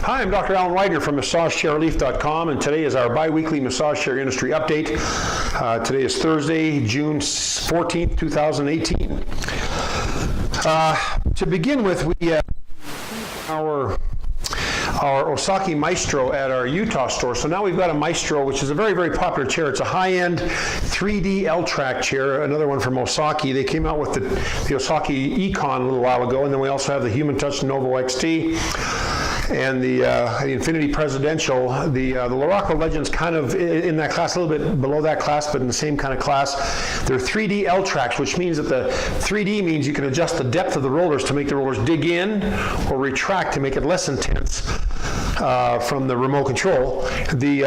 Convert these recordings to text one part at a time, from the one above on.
Hi, I'm Dr. Alan Widener from MassageChairRelief.com, and today is our bi-weekly massage chair industry update. Today is Thursday, June 14th, 2018. To begin with, we our Osaki Maestro at our Utah store. So now we've got a Maestro, which is a very, very popular chair. It's a high-end 3D L-track chair, another one from Osaki. They came out with the Osaki Econ a little while ago, and then we also have the Human Touch Novo XT. And the Infinity Presidential, the Luraco Legends kind of in that class, a little bit below that class, but in the same kind of class. They're 3D L-tracks, which means that the 3D means you can adjust the depth of the rollers to make the rollers dig in or retract to make it less intense from the remote control. The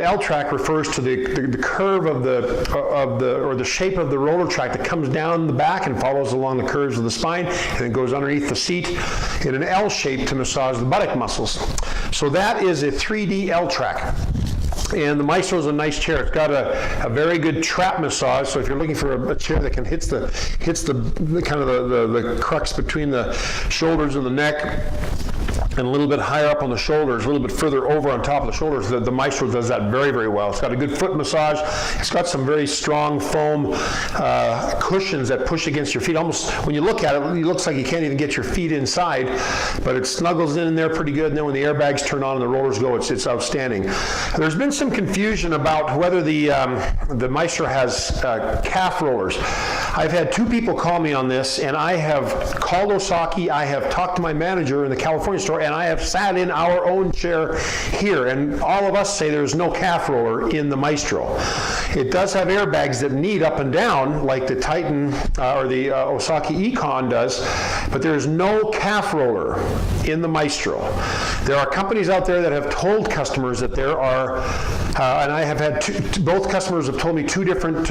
L-track refers to the curve of the shape of the roller track that comes down the back and follows along the curves of the spine and then goes underneath the seat in an L shape to massage the buttock muscles. So that is a 3D L-track. And the Maestro is a nice chair. It's got a very good trap massage. So if you're looking for a chair that can hits the kind of the crux between the shoulders and the neck, and a little bit higher up on the shoulders, a little bit further over on top of the shoulders, the Maestro does that very, very well. It's got a good foot massage. It's got some very strong foam cushions that push against your feet. Almost, when you look at it, it looks like you can't even get your feet inside, but it snuggles in there pretty good, and then when the airbags turn on and the rollers go, it's outstanding. There's been some confusion about whether the Maestro has calf rollers. I've had two people call me on this, and I have called Osaki, I have talked to my manager in the California store, and I have sat in our own chair here, and all of us say there's no calf roller in the Maestro. It does have airbags that knead up and down, like the Titan or the Osaki Econ does, but there's no calf roller in the Maestro. There are companies out there that have told customers that there are, and I have had both customers have told me two different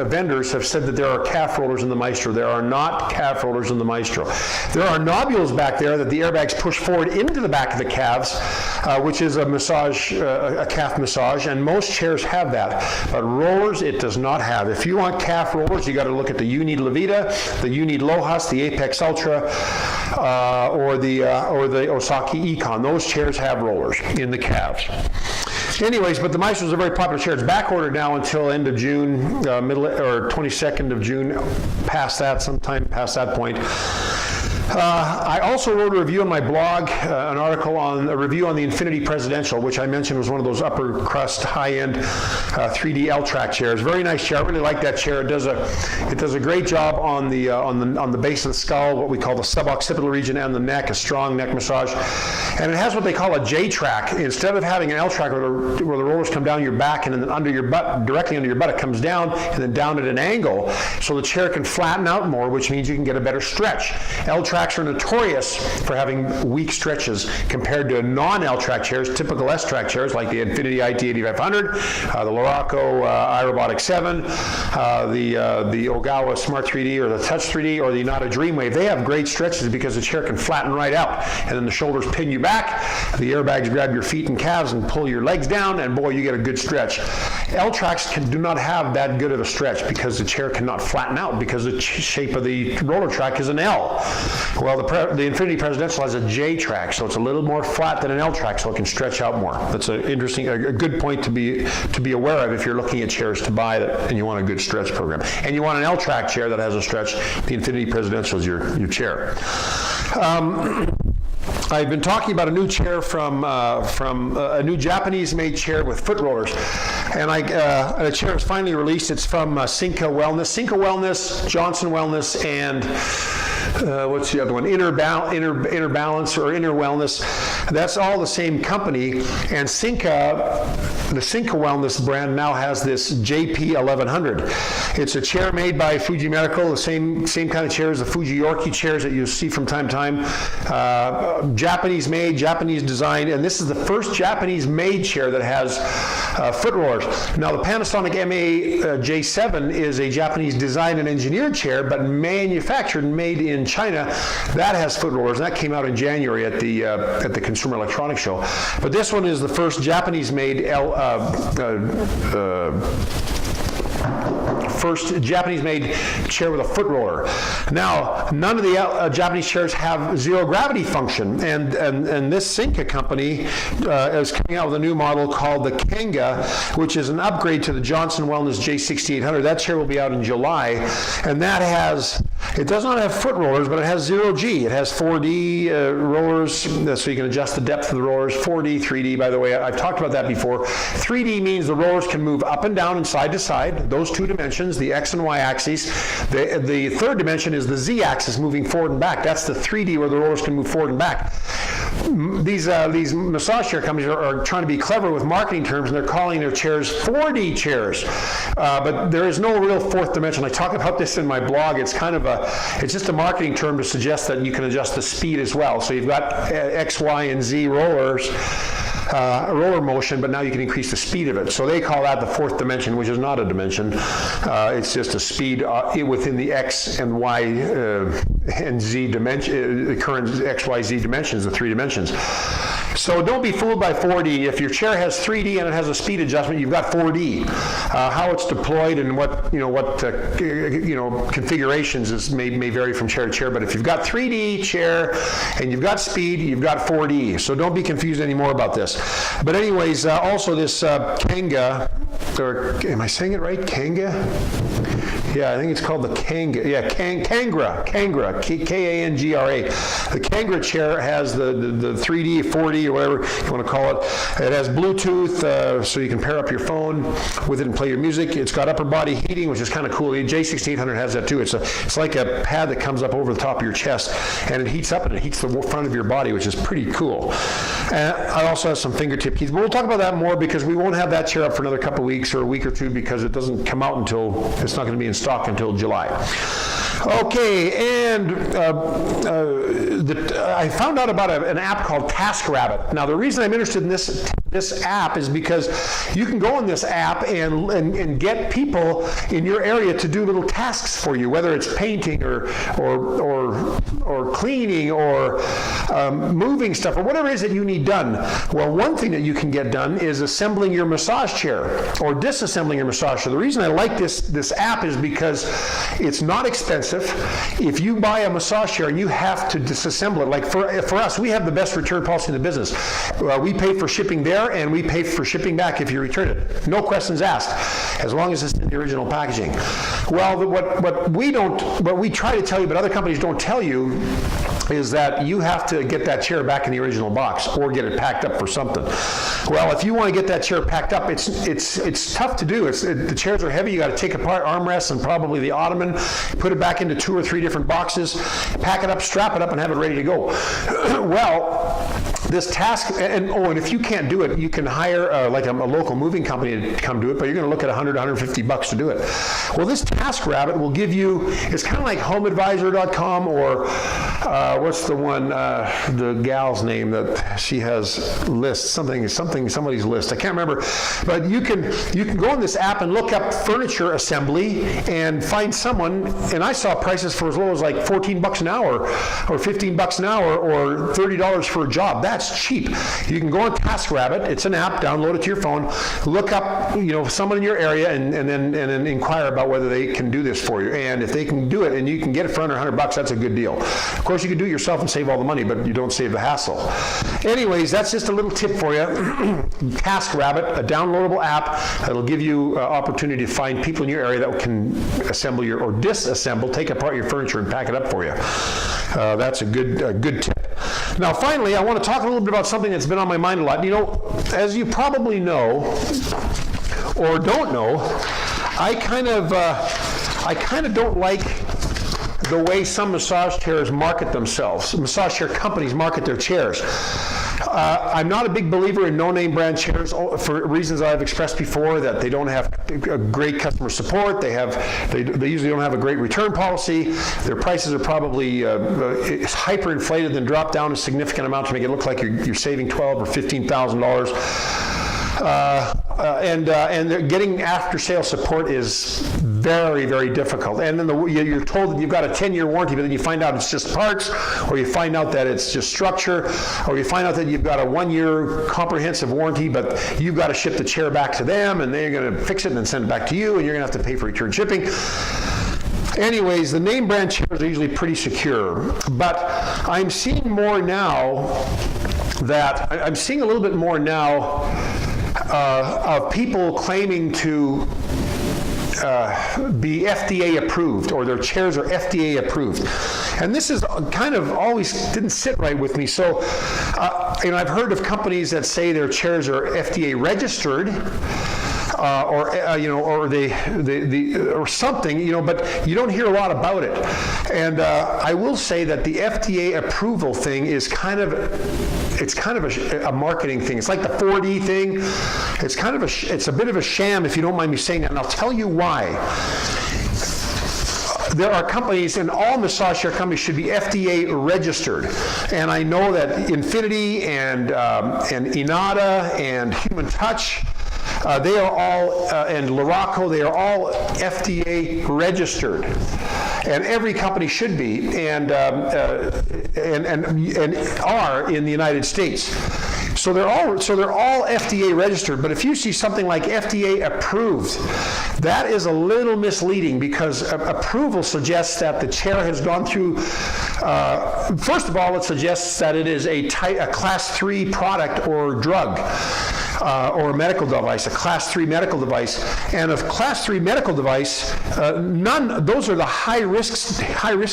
vendors have said that there are calf rollers in the Maestro. There are not calf rollers in the Maestro. There are nodules back there that the airbags push forward into the back of the calves, which is a massage, a calf massage, and most chairs have that. But rollers, it does not have. If you want calf rollers, you got to look at the Blvd, the Lojas, the Apex Ultra, or the Osaki Econ. Those chairs have rollers in the calves. Anyways, but the Maestro is a very popular chair. It's back ordered now until end of June, middle or 22nd of June, past that, sometime past that point. I also wrote a review on my blog, an article on a review on the Infinity Presidential, which I mentioned was one of those upper crust, high-end 3D L-track chairs. Very nice chair. I really like that chair. It does a great job on the base of the skull, what we call the suboccipital region, and the neck, a strong neck massage. And it has what they call a J-track. Instead of having an L-track where the rollers come down your back and then under your butt, directly under your butt, it comes down and then down at an angle, so the chair can flatten out more, which means you can get a better stretch. L-tracks are notorious for having weak stretches compared to non-L-track chairs, typical S-track chairs like the Infinity IT8500, the Luraco iRobotic 7, the Ogawa Smart 3D or the Touch 3D or the Inada Dreamwave. They have great stretches because the chair can flatten right out, and then the shoulders pin you back, the airbags grab your feet and calves and pull your legs down, and boy, you get a good stretch. L-tracks do not have that good of a stretch because the chair cannot flatten out because the shape of the roller track is an L. Well, the Infinity Presidential has a J-track, so it's a little more flat than an L-track, so it can stretch out more. That's a good point to be aware of if you're looking at chairs to buy that and you want a good stretch program. And you want an L-track chair that has a stretch. The Infinity Presidential is your chair. I've been talking about a new chair from a new Japanese-made chair with foot rollers, and a chair is finally released. It's from Cinca Wellness, Johnson Wellness, and what's the other one? Inner Balance or Inner Wellness. That's all the same company, and the Cinca Wellness brand now has this JP 1100. It's a chair made by Fuji Medical, the same kind of chairs, the Fuji Yorkie chairs that you see from time to time. Japanese made, Japanese designed, and this is the first Japanese made chair that has foot rollers. Now the Panasonic MA J7 is a Japanese designed and engineered chair, but manufactured and made in China. That has foot rollers, and that came out in January at the Consumer Electronics Show. But this one is the first Japanese made first Japanese-made chair with a foot roller. Now, none of the Japanese chairs have zero gravity function, and this Sinka company is coming out with a new model called the Kanga, which is an upgrade to the Johnson Wellness J6800. That chair will be out in July, and that has, it does not have foot rollers, but it has zero G. It has 4D rollers, so you can adjust the depth of the rollers. 4D, 3D, by the way, I've talked about that before. 3D means the rollers can move up and down and side to side, those two dimensions, the X and Y axes. The third dimension is the Z axis, moving forward and back. That's the 3D, where the rollers can move forward and back. These massage chair companies are trying to be clever with marketing terms, and they're calling their chairs 4D chairs. But there is no real fourth dimension. I talk about this in my blog. It's kind of it's just a marketing term to suggest that you can adjust the speed as well. So you've got X, Y, and Z rollers, roller motion, but now you can increase the speed of it. So they call that the fourth dimension, which is not a dimension. It's just a speed within the X and Y and Z dimension, the current X, Y, Z dimensions, the three dimensions. So don't be fooled by 4D. If your chair has 3D and it has a speed adjustment, you've got 4D. How it's deployed and what configurations may vary from chair to chair. But if you've got 3D chair and you've got speed, you've got 4D. So don't be confused anymore about this. But anyways, also this Kanga, or am I saying it right? Kanga? Yeah, I think it's called the Kanga. Yeah, Kangra, K-A-N-G-R-A. The Kangra chair has the 3D, 4D, or whatever you want to call it. It has Bluetooth, so you can pair up your phone with it and play your music. It's got upper body heating, which is kind of cool. The J6800 has that too. It's like a pad that comes up over the top of your chest, and it heats up and it heats the front of your body, which is pretty cool. And I also have some fingertip keys, but we'll talk about that more because we won't have that chair up for another couple weeks or a week or two because it doesn't come out until, it's not going to be in stock until July. Okay, and I found out about an app called TaskRabbit. Now, the reason I'm interested in this app is because you can go in this app and get people in your area to do little tasks for you, whether it's painting or cleaning or moving stuff or whatever it is that you need done. Well, one thing that you can get done is assembling your massage chair or disassembling your massage chair. The reason I like this app is because it's not expensive. If you buy a massage chair and you have to disassemble it, like for us, we have the best return policy in the business. We pay for shipping there and we pay for shipping back if you return it. No questions asked, as long as it's in the original packaging. Well, what we try to tell you, but other companies don't tell you, is that you have to get that chair back in the original box or get it packed up for something. Well, if you want to get that chair packed up, it's tough to do. The chairs are heavy. You got to take apart armrests and probably the ottoman, put it back into 2 or 3 different boxes, pack it up, strap it up, and have it ready to go. Well, this task, and if you can't do it, you can hire like a local moving company to come do it, but you're going to look at $100, $150 to do it. Well, this TaskRabbit will give you, it's kind of like HomeAdvisor.com or what's the one, the gal's name that she has lists, somebody's list, I can't remember, but you can go in this app and look up furniture assembly and find someone, and I saw prices for as low as like $14 an hour or $15 an hour or $30 for a job. That's cheap. You can go on TaskRabbit. It's an app. Download it to your phone. Look up, someone in your area, and then inquire about whether they can do this for you. And if they can do it, and you can get it for under $100, that's a good deal. Of course, you can do it yourself and save all the money, but you don't save the hassle. Anyways, that's just a little tip for you. TaskRabbit, a downloadable app that'll give you opportunity to find people in your area that can assemble or disassemble, take apart your furniture and pack it up for you. That's a good tip. Now, finally, I want to talk a little bit about something that's been on my mind a lot. As you probably know, or don't know, I kind of don't like the way some massage chairs market themselves. Massage chair companies market their chairs. I'm not a big believer in no-name brand chairs for reasons I've expressed before, that they don't have a great customer support, they usually don't have a great return policy, their prices are probably hyperinflated and drop down a significant amount to make it look like you're saving $12,000 or $15,000. And getting after-sales support is very, very difficult. And then you're told that you've got a 10-year warranty, but then you find out it's just parts, or you find out that it's just structure, or you find out that you've got a 1-year comprehensive warranty, but you've got to ship the chair back to them, and they're going to fix it and then send it back to you, and you're going to have to pay for return shipping. Anyways, the name brand chairs are usually pretty secure, but I'm seeing more now that, I'm seeing a little bit more now of people claiming to be FDA approved, or their chairs are FDA approved. And this is kind of always didn't sit right with me. So, I've heard of companies that say their chairs are FDA registered, or something, but you don't hear a lot about it. And I will say that the FDA approval thing is kind of a marketing thing. It's like the 4D thing. It's a bit of a sham, if you don't mind me saying that, and I'll tell you why. There are companies, and all massage chair companies should be FDA registered. And I know that Infinity and Inada and Human Touch, they are all, and Laraco, they are all FDA registered. And every company should be, and are in the United States. So they're all FDA registered, but if you see something like FDA approved, that is a little misleading, because approval suggests that the chair has gone through, first of all, it suggests that it is a class 3 product or drug. Or a medical device, a class 3 medical device. And a class 3 medical device, those are the high risk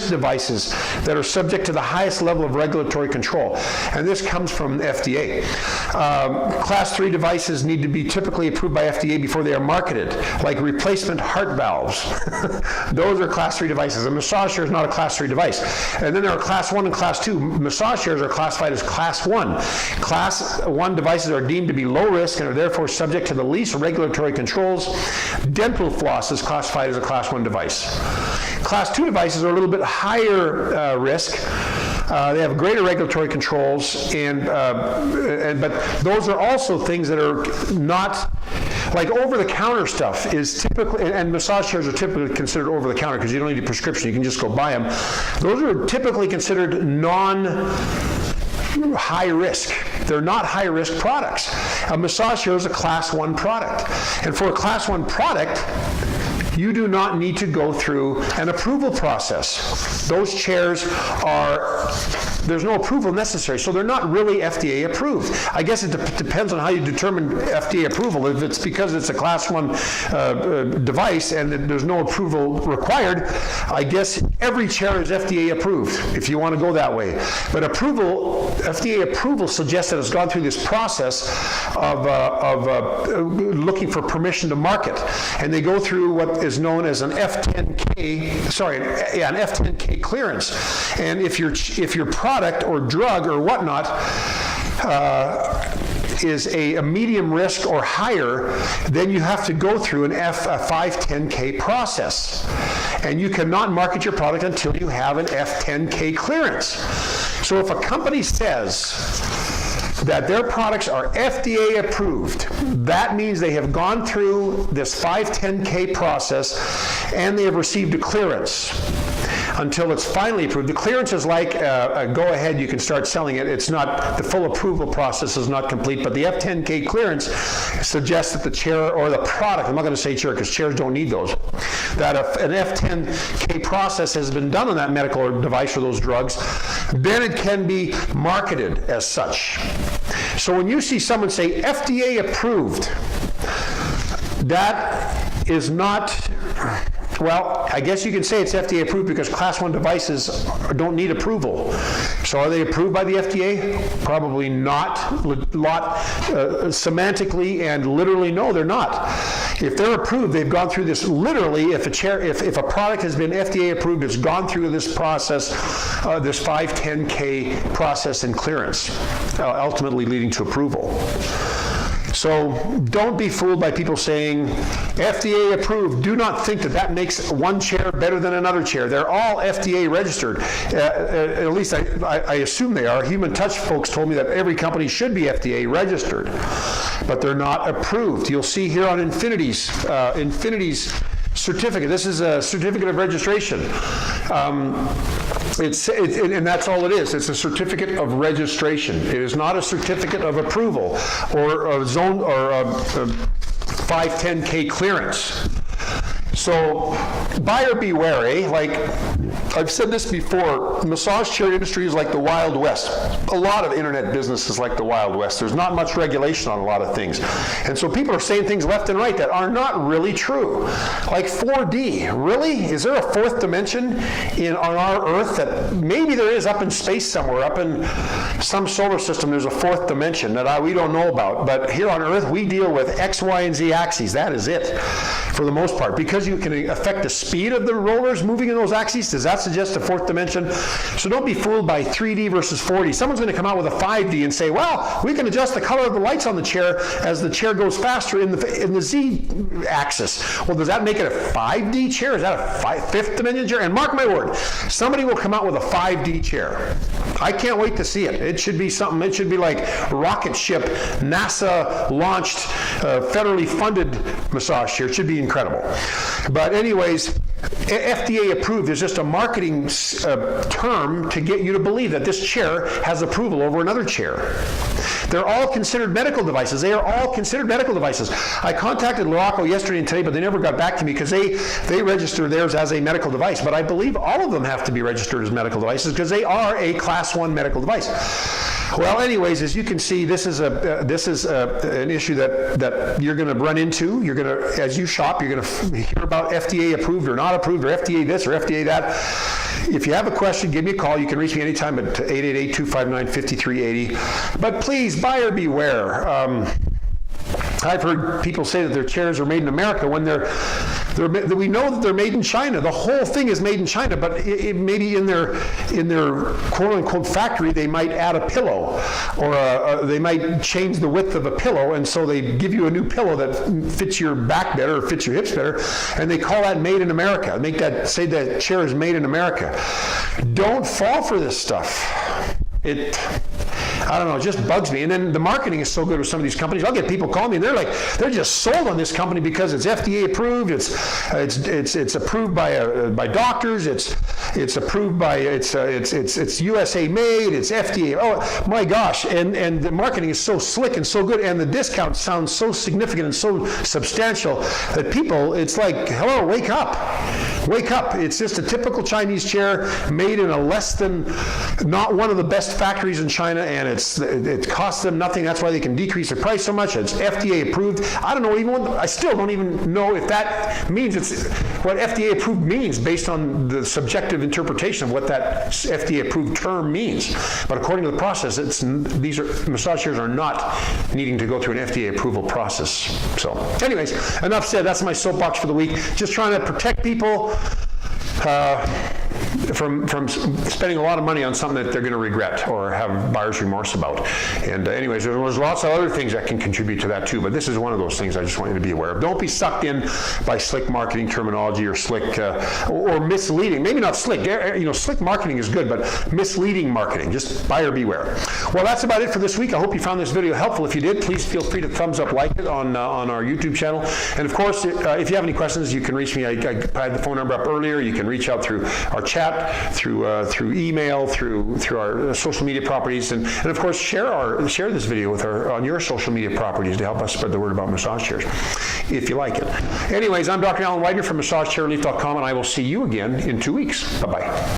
devices that are subject to the highest level of regulatory control. And this comes from FDA. Class 3 devices need to be typically approved by FDA before they are marketed, like replacement heart valves. Those are class 3 devices. A massage chair is not a class 3 device. And then there are class 1 and class 2. Massage chairs are classified as class 1. Class 1 devices are deemed to be low risk and are therefore subject to the least regulatory controls. Dental floss is classified as a class 1 device. Class 2 devices are a little bit higher risk. They have greater regulatory controls, but those are also things that are not, like over-the-counter stuff is typically, and massage chairs are typically considered over-the-counter because you don't need a prescription, you can just go buy them. Those are typically considered high risk. They're not high risk products. A massage chair is a class 1 product. And for a class 1 product, you do not need to go through an approval process. Those chairs there's no approval necessary, so they're not really FDA approved. I guess it depends on how you determine FDA approval. If it's because it's a class 1 device and there's no approval required, I guess every chair is FDA approved, if you want to go that way. But FDA approval suggests that it's gone through this process of looking for permission to market. And they go through what is known as an F10K clearance. And if your product or drug or whatnot is a medium risk or higher, then you have to go through a 510K process. And you cannot market your product until you have an F10K clearance. So if a company says that their products are FDA approved, that means they have gone through this 510K process and they have received a clearance until it's finally approved. The clearance is like a go ahead, you can start selling it. It's not, the full approval process is not complete, but the F10K clearance suggests that the chair or the product, I'm not going to say chair because chairs don't need those, that an F10K process has been done on that medical device or those drugs, then it can be marketed as such. So when you see someone say FDA approved, that is not, well, I guess you can say it's FDA approved because class 1 devices don't need approval. So are they approved by the FDA? Probably not. Semantically and literally, no, they're not. If they're approved, they've gone through this literally. If a product has been FDA approved, it's gone through this process, this 510K process and clearance, ultimately leading to approval. So don't be fooled by people saying FDA approved. Do not think that makes one chair better than another chair. They're all FDA registered. At least I assume they are. Human Touch folks told me that every company should be FDA registered, but they're not approved. You'll see here on Infinity's certificate. This is a certificate of registration. And that's all it is. It's a certificate of registration. It is not a certificate of approval or a zone or a 510K clearance. So buyer beware, eh? Like I've said this before, the massage chair industry is like the Wild West. A lot of internet business is like the Wild West. There's not much regulation on a lot of things. And so people are saying things left and right that are not really true. Like 4D, really? Is there a fourth dimension on our Earth that maybe there is up in space somewhere, up in some solar system there's a fourth dimension that we don't know about. But here on Earth we deal with X, Y, and Z axes. That is it for the most part. Because you can affect the speed of the rollers moving in those axes, does that suggest a fourth dimension? So don't be fooled by 3D versus 4D. Someone's going to come out with a 5D and say, well, we can adjust the color of the lights on the chair as the chair goes faster in the Z axis. Well, does that make it a 5D chair? Is that a fifth dimension chair? And mark my word, somebody will come out with a 5D chair. I can't wait to see it. It should be something. It should be like rocket ship, NASA launched, federally funded massage chair. It should be incredible. But anyways, FDA approved is just a marketing term to get you to believe that this chair has approval over another chair. They're all considered medical devices. They are all considered medical devices. I contacted Loraco yesterday and today, but they never got back to me because they register theirs as a medical device. But I believe all of them have to be registered as medical devices because they are a Class 1 medical device. Well, anyways, as you can see, this is an issue that you're going to run into. You're going to, as you shop, you're going to hear about FDA approved or not approved, or FDA this or FDA that. If you have a question, give me a call. You can reach me anytime at 888-259-5380. But please, buyer beware. I've heard people say that their chairs are made in America when we know that they're made in China. The whole thing is made in China, but maybe in their quote-unquote factory, they might add a pillow, or they might change the width of a pillow, and so they give you a new pillow that fits your back better or fits your hips better, and they call that made in America. Say that chair is made in America. Don't fall for this stuff. I don't know, it just bugs me. And then the marketing is so good with some of these companies. I'll get people calling me, and they're just sold on this company because it's FDA approved, it's approved by doctors, it's approved by it's USA made, it's FDA. Oh my gosh! And the marketing is so slick and so good, and the discount sounds so significant and so substantial that people, it's like, hello, wake up. Wake up. It's just a typical Chinese chair made in not one of the best factories in China, and it costs them nothing. That's why they can decrease the price so much. It's FDA approved. I still don't even know if that means what FDA approved means based on the subjective interpretation of what that FDA approved term means. But according to the process, massage chairs are not needing to go through an FDA approval process. So anyways, enough said. That's my soapbox for the week. Just trying to protect people from spending a lot of money on something that they're going to regret or have buyer's remorse about. And anyways, there's lots of other things that can contribute to that too, but this is one of those things I just want you to be aware of. Don't be sucked in by slick marketing terminology or slick or misleading. Maybe not slick. Slick marketing is good, but misleading marketing. Just buyer beware. Well, that's about it for this week. I hope you found this video helpful. If you did, please feel free to thumbs up, like it on our YouTube channel. And of course, if you have any questions, you can reach me. I had the phone number up earlier. You can reach out through our chat, through email, through our social media properties, and of course share this video on your social media properties to help us spread the word about massage chairs, if you like it. Anyways, I'm Dr. Alan Widener from MassageChairRelief.com, and I will see you again in 2 weeks. Bye-bye.